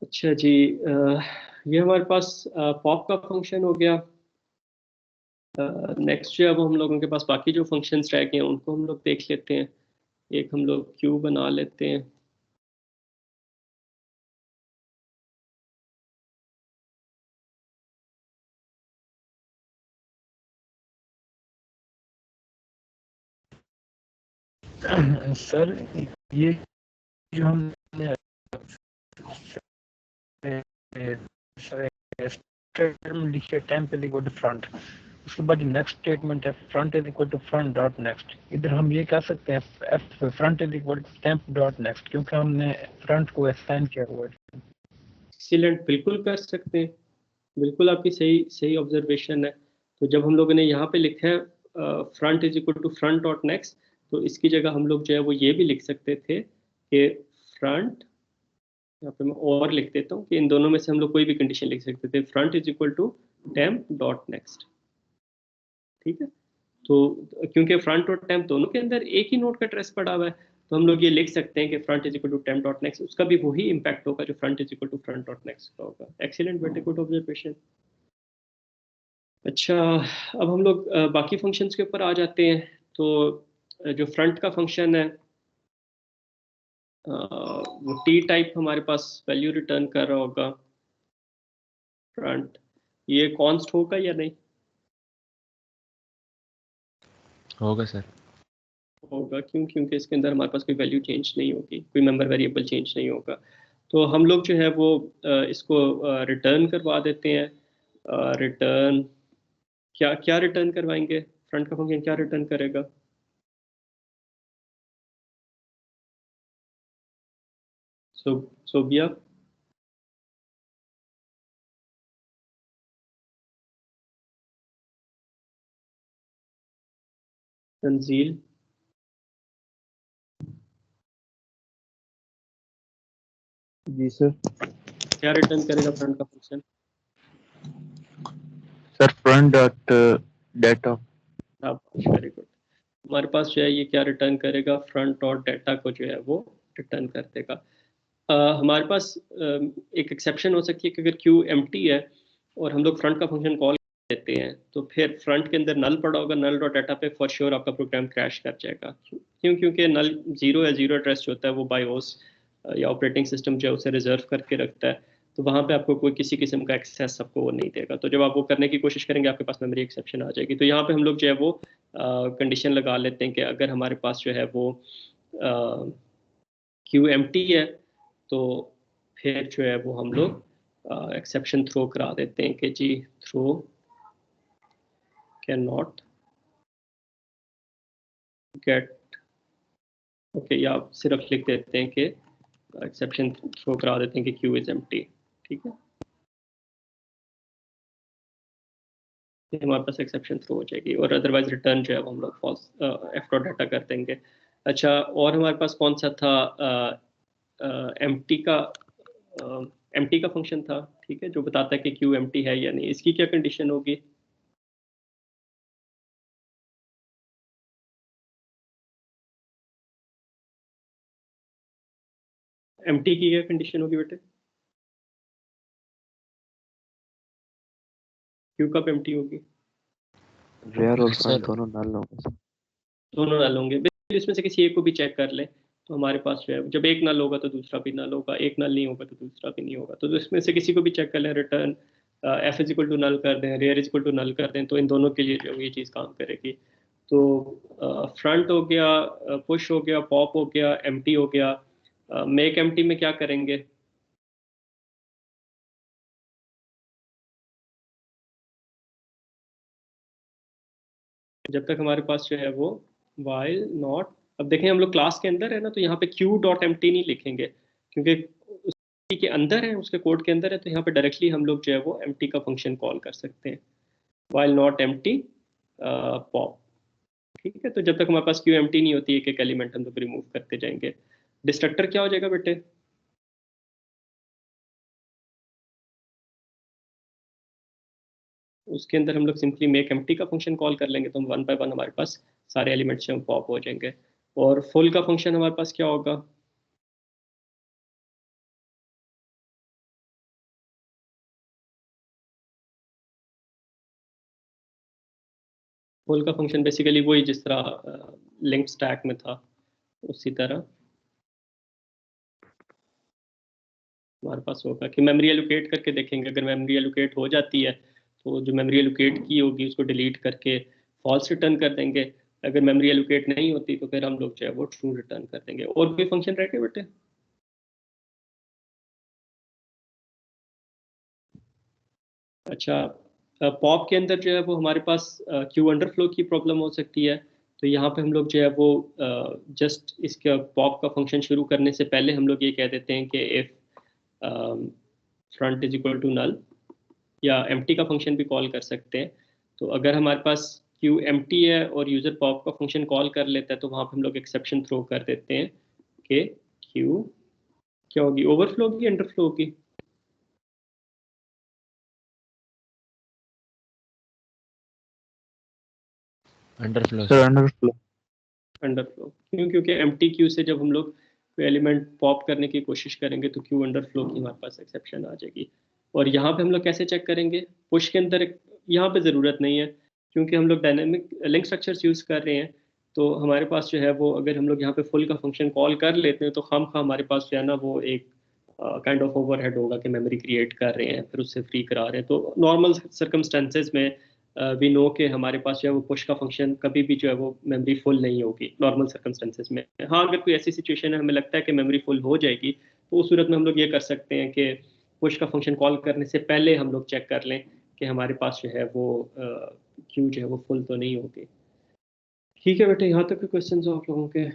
अच्छा जी, ये हमारे पास पॉप का फंक्शन हो गया। नेक्स्ट जो अब हम लोगों के पास बाकी जो फंक्शंस रह गए हैं उनको हम लोग देख लेते हैं। एक हम लोग क्यू बना लेते हैं। सर ये जो हमने टर्म लिखे temp is equal to front, उसके बाद नेक्स्ट स्टेटमेंट है front is equal to front dot next. इधर हम ये कह सकते हैं F front is equal to temp dot next, क्योंकि हमने फ्रंट को असाइन किया हुआ है। एक्सीलेंट, बिल्कुल कर सकते हैं। बिल्कुल आपकी सही सही ऑब्जर्वेशन है। तो जब हम लोगों ने यहाँ पे लिखा है front is equal to front dot next, तो इसकी जगह हम लोग जो है वो ये भी लिख सकते थे कि फ्रंट, यहाँ पे मैं और लिख देता हूँ कि इन दोनों में से हम लोग कोई भी कंडीशन लिख सकते थे, front is equal to temp dot next. ठीक है। तो क्योंकि फ्रंट और टेम्प दोनों के अंदर एक ही नोड का ट्रेस पड़ा हुआ है, तो हम लोग ये लिख सकते हैं कि front is equal to temp dot next, उसका भी वही इंपैक्ट होगा जो front is equal to front dot next का होगा। Excellent, very good observation. अच्छा, अब हम लोग बाकी फंक्शंस के ऊपर आ जाते हैं। तो जो फ्रंट का फंक्शन है, वो टी टाइप हमारे पास वैल्यू रिटर्न कर रहा होगा। फ्रंट ये कॉन्स्ट होगा या नहीं? होगा सर। होगा, क्यों? क्योंकि इसके अंदर हमारे पास कोई वैल्यू चेंज नहीं होगी, कोई मेंबर वेरिएबल चेंज नहीं होगा। तो हम लोग जो है वो इसको रिटर्न करवा देते हैं। रिटर्न क्या क्या रिटर्न करवाएंगे? फ्रंट का फंक्शन क्या रिटर्न करेगा? सो सोबिया, तंजील, जी सर। क्या रिटर्न करेगा फ्रंट का function? Sir front dot data. Very good. हमारे पास जो है ये क्या रिटर्न करेगा? फ्रंट और डाटा को जो है वो रिटर्न कर देगा। हमारे पास एक एक्सेप्शन हो सकती है कि अगर क्यू एम्प्टी है और हम लोग फ्रंट का फंक्शन कॉल देते हैं, तो फिर फ्रंट के अंदर नल पड़ा होगा, नल डॉट डाटा पे फॉर श्योर आपका प्रोग्राम क्रैश कर जाएगा। क्यों? क्योंकि नल जीरो है, जीरो एड्रेस जो होता है वो बायोस या ऑपरेटिंग सिस्टम जो है उसे रिजर्व करके रखता है। तो वहाँ पे आपको कोई किसी किस्म का एक्सेस आपको वो नहीं देगा। तो जब आप वो करने की कोशिश करेंगे आपके पास मेमोरी एक्सेप्शन आ जाएगी। तो यहाँ पे हम लोग जो है वो कंडीशन लगा लेते हैं कि अगर हमारे पास जो है वो क्यू एम्प्टी है, तो फिर जो है वो हम लोग एक्सेप्शन थ्रो करा देते हैं कि जी throw can not get, okay, या आप सिर्फ लिख देते हैं कि एक्सेप्शन थ्रो करा देते हैं कि क्यू इज एम्प्टी। ठीक है, ये हमारे पास एक्सेप्शन थ्रो हो जाएगी, और अदरवाइज रिटर्न जो है वो हम लोग फॉल्स एफ डॉट डाटा कर देंगे। अच्छा, और हमारे पास कौन सा था? एम्प्टी का एम्प्टी का फंक्शन था, ठीक है, जो बताता है कि क्यू एम्प्टी है या नहीं। इसकी क्या कंडीशन होगी? एम्प्टी की क्या कंडीशन होगी बेटे? क्यू कब एम्प्टी होगी? रेयर और सर फ्रंट दोनों नल होंगे सर। दोनों नल होंगे। बिल्कुल, इसमें से किसी एक को भी चेक कर ले। तो हमारे पास जो है जब एक नल होगा तो दूसरा भी नल होगा, एक नल नहीं होगा तो दूसरा भी नहीं होगा। तो इसमें से किसी को भी चेक कर लें, return F is equal to null कर दें, rear is equal to null कर दें, तो इन दोनों के लिए जो है ये चीज़ काम करेगी। तो फ्रंट हो गया, पुश हो गया, पॉप हो गया, एम्प्टी हो गया। मेक एम्प्टी में क्या करेंगे? जब तक हमारे पास जो है वो वाइल नॉट, अब देखें हम लोग क्लास के अंदर है ना, तो यहाँ पे क्यू डॉट एम्प्टी नहीं लिखेंगे, क्योंकि उसी के अंदर है, उसके कोड के अंदर है। तो यहाँ पे डायरेक्टली हम लोग जो है वो एम्प्टी का फंक्शन कॉल कर सकते हैं, वाइल नॉट एम्प्टी पॉप। ठीक है, तो जब तक हमारे पास क्यू एम्प्टी नहीं होती, एक एक एलिमेंट हम लोग रिमूव करते जाएंगे। डिस्ट्रक्टर क्या हो जाएगा बेटे? उसके अंदर हम लोग सिंपली मेक एम्प्टी का फंक्शन कॉल कर लेंगे, तो हम वन बाय वन हमारे पास सारे एलिमेंट्स जो पॉप हो जाएंगे। और फुल का फंक्शन हमारे पास क्या होगा? फुल का फंक्शन बेसिकली वही जिस तरह लिंक स्टैक में था उसी तरह हमारे पास होगा कि मेमोरी एलोकेट करके देखेंगे। अगर मेमोरी एलोकेट हो जाती है तो जो मेमोरी एलोकेट की होगी उसको डिलीट करके फॉल्स रिटर्न कर देंगे। अगर मेमोरी एलोकेट नहीं होती तो फिर हम लोग जो है वो ट्रू रिटर्न कर देंगे। और कोई फंक्शन रह गए बेटे? अच्छा, पॉप के अंदर जो है वो हमारे पास क्यू अंडरफ्लो की प्रॉब्लम हो सकती है। तो यहाँ पे हम लोग जो है वो जस्ट इसका पॉप का फंक्शन शुरू करने से पहले हम लोग ये कह देते हैं कि if front is equal to null, या एम्प्टी का फंक्शन भी कॉल कर सकते हैं। तो अगर हमारे पास क्यू एम्प्टी है और यूज़र पॉप का फंक्शन कॉल कर लेता है तो वहाँ पे हम लोग एक्सेप्शन थ्रो कर देते हैं कि क्यू क्या होगी, ओवरफ्लो होगी, अंडरफ्लो होगी? Underflow sir underflow. अंडरफ्लो क्यों? क्योंकि एम्प्टी क्यू से जब हम लोग कोई एलिमेंट पॉप करने की कोशिश करेंगे तो क्यू अंडरफ्लो की हमारे पास एक्सेप्शन आ जाएगी। और यहाँ पे हम लोग कैसे चेक करेंगे? पुश के अंदर यहाँ पे ज़रूरत नहीं है क्योंकि हम लोग डायनेमिक लिंक स्ट्रक्चर्स यूज़ कर रहे हैं। तो हमारे पास जो है वो अगर हम लोग यहाँ पे फुल का फंक्शन कॉल कर लेते हैं तो खामखा हमारे पास जो है ना वो एक काइंड ऑफ ओवरहेड होगा कि मेमोरी क्रिएट कर रहे हैं फिर उससे फ्री करा रहे हैं। तो नॉर्मल सर्कमस्टेंसेज में वी नो के हमारे पास जो है वो पुश का फंक्शन कभी भी जो है वो मेमोरी फुल नहीं होगी नॉर्मल सर्कमस्टेंसेज में। हाँ, अगर कोई ऐसी सिचुएशन है हमें लगता है कि मेमोरी फुल हो जाएगी तो उस सूरत में हम लोग ये कर सकते हैं कि पुश का फंक्शन कॉल करने से पहले हम लोग चेक कर लें कि हमारे पास जो है वो क्यू जो है वो फुल तो नहीं होगी। ठीक है बेटे, यहाँ तक के क्वेश्चन हो आप लोगों के?